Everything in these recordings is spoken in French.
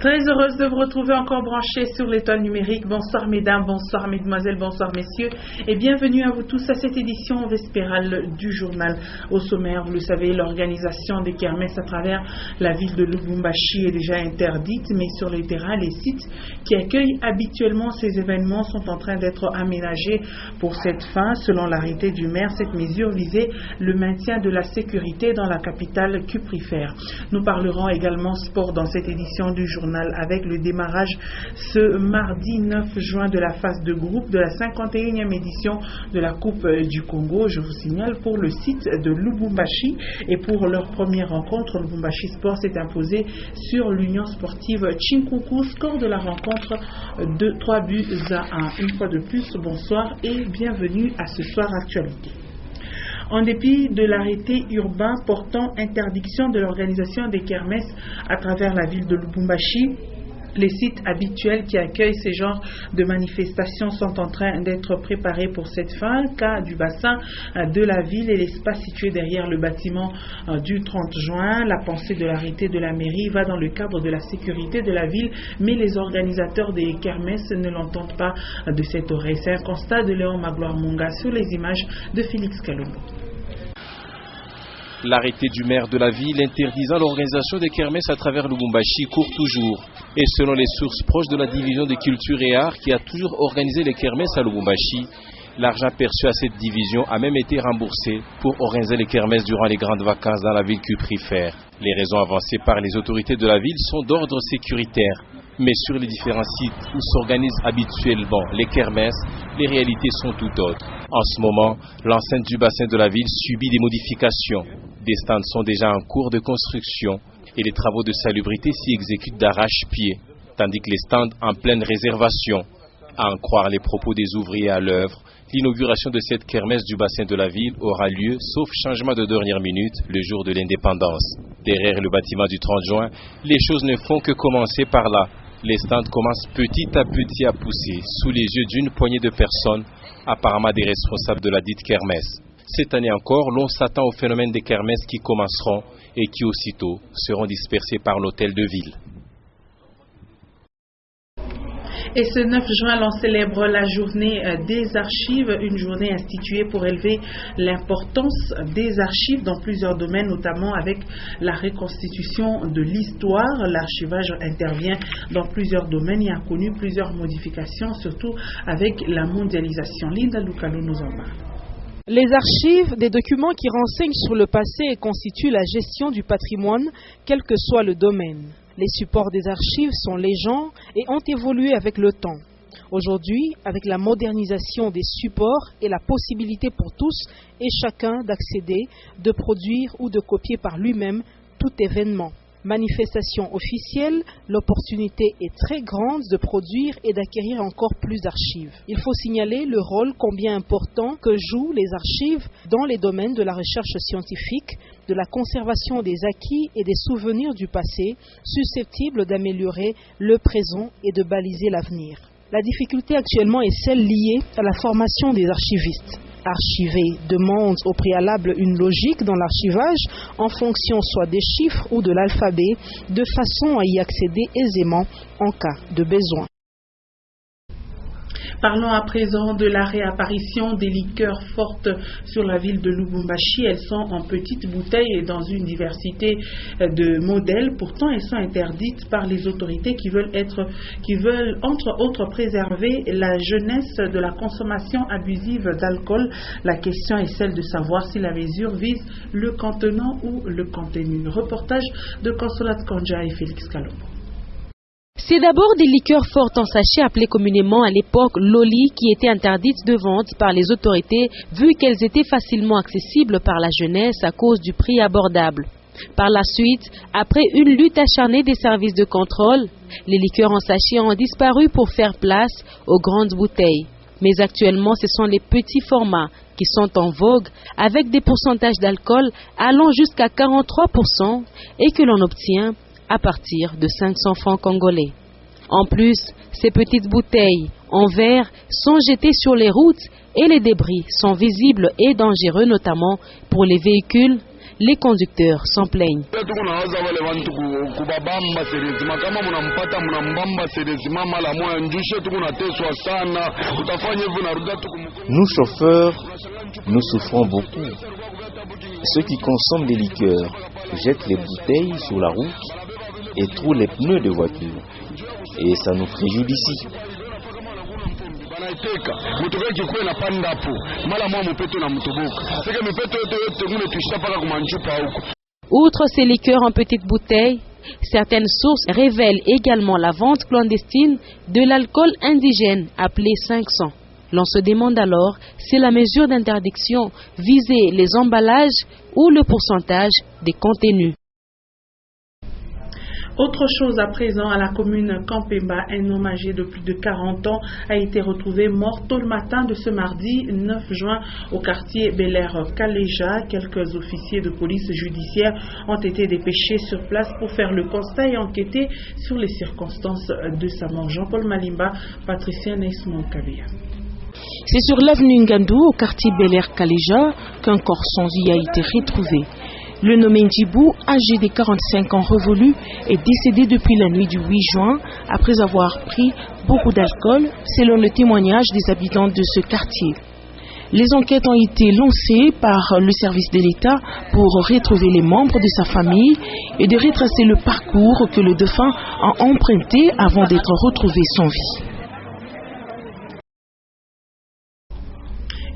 Très heureuse de vous retrouver encore branchés sur l'étoile numérique. Bonsoir mesdames, bonsoir mesdemoiselles, bonsoir messieurs et bienvenue à vous tous à cette édition vespérale du journal. Au sommaire, vous le savez, l'organisation des kermesses à travers la ville de Lubumbashi est déjà interdite, mais sur le terrain, les sites qui accueillent habituellement ces événements sont en train d'être aménagés pour cette fin. Selon l'arrêté du maire, cette mesure visait le maintien de la sécurité dans la capitale cuprifère. Nous parlerons également sport dans cette édition du journal avec le démarrage ce mardi 9 juin de la phase de groupe de la 51e édition de la Coupe du Congo. Je vous signale pour le site de Lubumbashi et pour leur première rencontre, Lubumbashi Sport s'est imposé sur l'Union sportive Chinkuku. Score de la rencontre de 3 buts à 1. Une fois de plus, bonsoir et bienvenue à ce soir actualité. En dépit de l'arrêté urbain portant interdiction de l'organisation des kermesses à travers la ville de Lubumbashi, les sites habituels qui accueillent ces genres de manifestations sont en train d'être préparés pour cette fin. Cas du bassin de la ville et l'espace situé derrière le bâtiment du 30 juin. La pensée de l'arrêté de la mairie va dans le cadre de la sécurité de la ville, mais les organisateurs des kermesses ne l'entendent pas de cette oreille. C'est un constat de Léon Magloire Munga sur les images de Félix Kalombo. L'arrêté du maire de la ville interdisant l'organisation des kermesses à travers Lubumbashi court toujours. Et selon les sources proches de la division de culture et arts qui a toujours organisé les kermesses à Lubumbashi, l'argent perçu à cette division a même été remboursé pour organiser les kermesses durant les grandes vacances dans la ville cuprifère. Les raisons avancées par les autorités de la ville sont d'ordre sécuritaire. Mais sur les différents sites où s'organisent habituellement les kermesses, les réalités sont tout autres. En ce moment, l'enceinte du bassin de la ville subit des modifications. Des stands sont déjà en cours de construction et les travaux de salubrité s'y exécutent d'arrache-pied, tandis que les stands en pleine réservation. À en croire les propos des ouvriers à l'œuvre, l'inauguration de cette kermesse du bassin de la ville aura lieu, sauf changement de dernière minute, le jour de l'indépendance. Derrière le bâtiment du 30 juin, les choses ne font que commencer par là. Les stands commencent petit à petit à pousser, sous les yeux d'une poignée de personnes, apparemment des responsables de la dite kermesse. Cette année encore, l'on s'attend au phénomène des kermesses qui commenceront et qui aussitôt seront dispersées par l'hôtel de ville. Et ce 9 juin, l'on célèbre la journée des archives, une journée instituée pour élever l'importance des archives dans plusieurs domaines, notamment avec la reconstitution de l'histoire. L'archivage intervient dans plusieurs domaines et a connu plusieurs modifications, surtout avec la mondialisation. Linda Lucalo nous en parle. Les archives, des documents qui renseignent sur le passé et constituent la gestion du patrimoine, quel que soit le domaine. Les supports des archives sont légion et ont évolué avec le temps. Aujourd'hui, avec la modernisation des supports et la possibilité pour tous et chacun d'accéder, de produire ou de copier par lui-même tout événement. Manifestation officielle, l'opportunité est très grande de produire et d'acquérir encore plus d'archives. Il faut signaler le rôle combien important que jouent les archives dans les domaines de la recherche scientifique, de la conservation des acquis et des souvenirs du passé, susceptibles d'améliorer le présent et de baliser l'avenir. La difficulté actuellement est celle liée à la formation des archivistes. Archiver demande au préalable une logique dans l'archivage en fonction soit des chiffres ou de l'alphabet, de façon à y accéder aisément en cas de besoin. Parlons à présent de la réapparition des liqueurs fortes sur la ville de Lubumbashi. Elles sont en petites bouteilles et dans une diversité de modèles. Pourtant, elles sont interdites par les autorités qui veulent entre autres préserver la jeunesse de la consommation abusive d'alcool. La question est celle de savoir si la mesure vise le contenant ou le contenu. Reportage de Consolat Konja et Félix Kalombo. C'est d'abord des liqueurs fortes en sachet appelées communément à l'époque Loli qui étaient interdites de vente par les autorités vu qu'elles étaient facilement accessibles par la jeunesse à cause du prix abordable. Par la suite, après une lutte acharnée des services de contrôle, les liqueurs en sachet ont disparu pour faire place aux grandes bouteilles. Mais actuellement, ce sont les petits formats qui sont en vogue avec des pourcentages d'alcool allant jusqu'à 43% et que l'on obtient à partir de 500 francs congolais. En plus, ces petites bouteilles en verre sont jetées sur les routes et les débris sont visibles et dangereux, notamment pour les véhicules, Les conducteurs s'en plaignent. Nous chauffeurs, nous souffrons beaucoup. Ceux qui consomment des liqueurs jettent les bouteilles sur la route et trouent les pneus de voiture. Et ça nous préjudicie. Outre ces liqueurs en petites bouteilles, certaines sources révèlent également la vente clandestine de l'alcool indigène appelé 500. L'on se demande alors si la mesure d'interdiction visait les emballages ou le pourcentage des contenus. Autre chose à présent, à la commune Campemba, un homme âgé de plus de 40 ans a été retrouvé mort tôt le matin de ce mardi 9 juin au quartier Bel Air Kaleja. Quelques officiers de police judiciaire ont été dépêchés sur place pour faire le constat et enquêter sur les circonstances de sa mort. Jean-Paul Malimba, Patricia Neismon Kabia. C'est sur l'avenue Ngandou, au quartier Bel Air Kaleja, qu'un corps sans vie a été retrouvé. Le nommé Ndjibou, âgé de 45 ans révolus, est décédé depuis la nuit du 8 juin après avoir pris beaucoup d'alcool, selon le témoignage des habitants de ce quartier. Les enquêtes ont été lancées par le service de l'État pour retrouver les membres de sa famille et de retracer le parcours que le défunt a emprunté avant d'être retrouvé sans vie.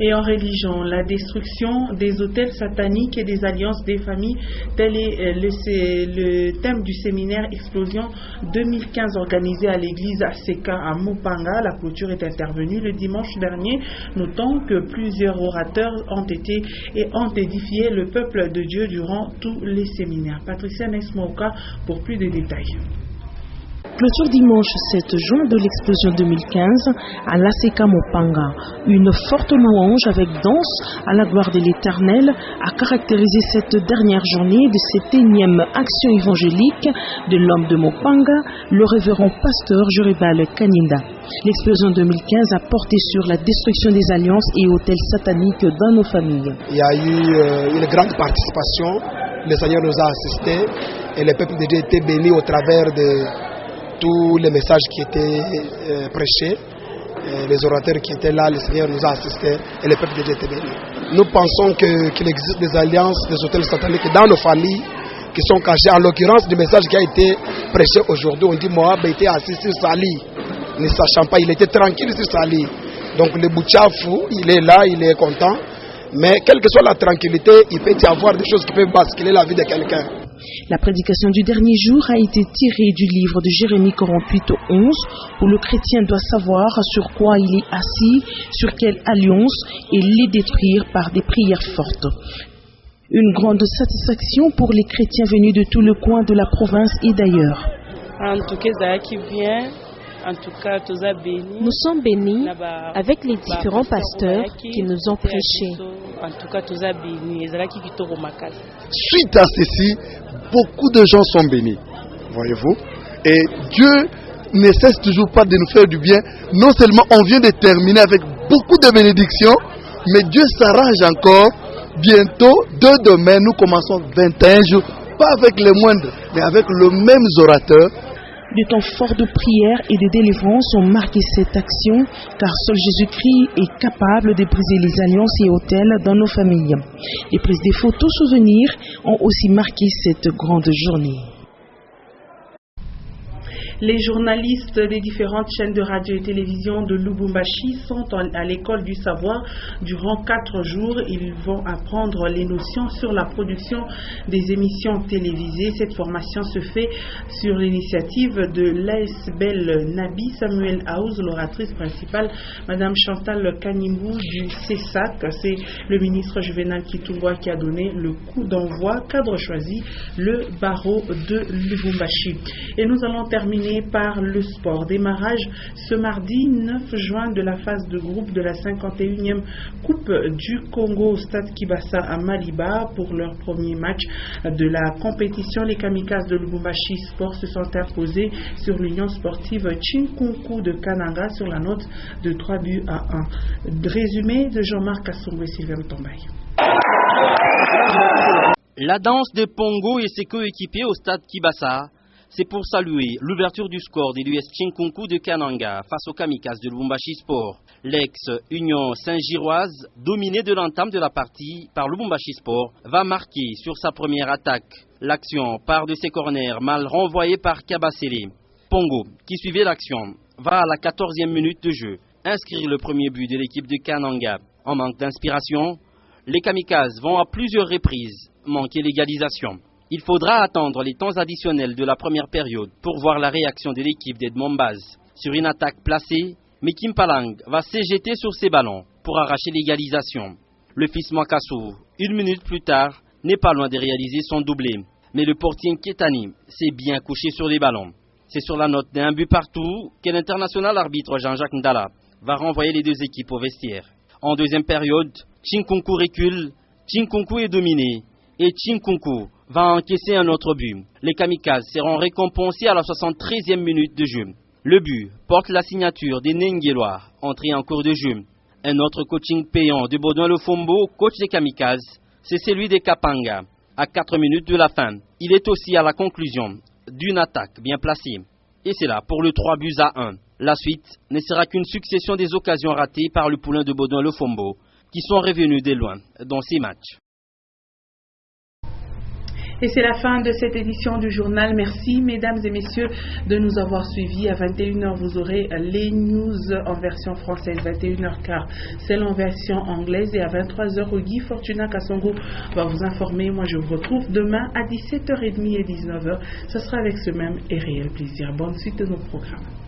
Et en religion, la destruction des hôtels sataniques et des alliances des familles, tel est le thème du séminaire Explosion 2015 organisé à l'église Aseka à Mopanga. La clôture est intervenue le dimanche dernier, notant que plusieurs orateurs ont été et ont édifié le peuple de Dieu durant tous les séminaires. Patricia Nesmoka pour plus de détails. Clôture dimanche 7 juin de l'explosion 2015 à l'Aseka Mopanga. Une forte louange avec danse à la gloire de l'Éternel a caractérisé cette dernière journée de cette énième action évangélique de l'homme de Mopanga, le révérend pasteur Juribal Kaninda. L'explosion 2015 a porté sur la destruction des alliances et hôtels sataniques dans nos familles. Il y a eu une grande participation, le Seigneur nous a assistés et le peuple de Dieu a été béni au travers de tous les messages qui étaient prêchés, les orateurs qui étaient là, le Seigneur nous a assistés et le peuple de Dieu était béni. Nous pensons qu'il existe des alliances, des hôtels sataniques dans nos familles qui sont cachés. En l'occurrence, du message qui a été prêché aujourd'hui, on dit Moab était assis sur Sali, ne sachant pas, il était tranquille sur Sali. Donc le Bouchafou, il est là, il est content, mais quelle que soit la tranquillité, il peut y avoir des choses qui peuvent basculer la vie de quelqu'un. La prédication du dernier jour a été tirée du livre de Jérémie 48:11, où le chrétien doit savoir sur quoi il est assis, sur quelle alliance, et les détruire par des prières fortes. Une grande satisfaction pour les chrétiens venus de tout le coin de la province et d'ailleurs. En tout cas, qui vient. En tout cas, nous sommes bénis avec les différents pasteurs qui nous ont prêché. Suite à ceci, beaucoup de gens sont bénis, voyez-vous. Et Dieu ne cesse toujours pas de nous faire du bien. Non seulement on vient de terminer avec beaucoup de bénédictions, mais Dieu s'arrange encore. Bientôt, demain, nous commençons 21 jours, pas avec les moindres, mais avec les mêmes orateurs. De temps forts de prière et de délivrance ont marqué cette action, car seul Jésus-Christ est capable de briser les alliances et hôtels dans nos familles. Les prises des photos souvenirs ont aussi marqué cette grande journée. Les journalistes des différentes chaînes de radio et télévision de Lubumbashi sont à l'école du savoir durant 4 jours. Ils vont apprendre les notions sur la production des émissions télévisées. Cette formation se fait sur l'initiative de l'ASBEL Nabi Samuel House, l'oratrice principale, Madame Chantal Kanimbu du CESAC. C'est le ministre Juvenal Kitungwa qui a donné le coup d'envoi. Cadre choisi, le barreau de Lubumbashi. Et nous allons terminer par le sport. Démarrage ce mardi 9 juin de la phase de groupe de la 51e Coupe du Congo au stade Kibasa à Maliba. Pour leur premier match de la compétition, les kamikazes de Lubumbashi Sport se sont imposés sur l'Union sportive Chinkunku de Kananga sur la note de 3-1. Résumé de Jean-Marc Assongo et Sylvain Tombaye. La danse de Pongo et ses coéquipiers au stade Kibasa, c'est pour saluer l'ouverture du score de l'US Chinkunku de Kananga face aux Kamikazes de Lubumbashi Sport. L'ex-Union Saint-Giroise, dominée de l'entame de la partie par Lubumbashi Sport, va marquer sur sa première attaque. L'action part de ses corners mal renvoyés par Kabasele. Pongo, qui suivait l'action, va à la 14e minute de jeu inscrire le premier but de l'équipe de Kananga. En manque d'inspiration, les Kamikazes vont à plusieurs reprises manquer l'égalisation. Il faudra attendre les temps additionnels de la première période pour voir la réaction de l'équipe d'Edmond Baz. Sur une attaque placée, Mekim Palang va s'éjeter sur ses ballons pour arracher l'égalisation. Le fils Makassou, une minute plus tard, n'est pas loin de réaliser son doublé. Mais le portier Nketani s'est bien couché sur les ballons. C'est sur la note d'un but partout que l'international arbitre Jean-Jacques Ndala va renvoyer les deux équipes au vestiaire. En deuxième période, Chinkunku recule, Chinkunku est dominé et Chinkunku va encaisser un autre but. Les Kamikazes seront récompensés à la 73e minute de jeu. Le but porte la signature des Nengelois, entré en cours de jeu. Un autre coaching payant de Baudouin Lefombo, coach des Kamikazes, c'est celui des Kapanga. À 4 minutes de la fin, il est aussi à la conclusion d'une attaque bien placée. Et c'est là pour le 3-1. La suite ne sera qu'une succession des occasions ratées par le poulain de Baudouin Lefombo, qui sont revenus de loin dans ces matchs. Et c'est la fin de cette édition du journal. Merci mesdames et messieurs de nous avoir suivis. À 21h, vous aurez les news en version française, 21h15, celle en version anglaise. Et à 23h, Guy Fortuna Kassongo va vous informer. Moi, je vous retrouve demain à 17h30 et 19h. Ce sera avec ce même et réel plaisir. Bonne suite de nos programmes.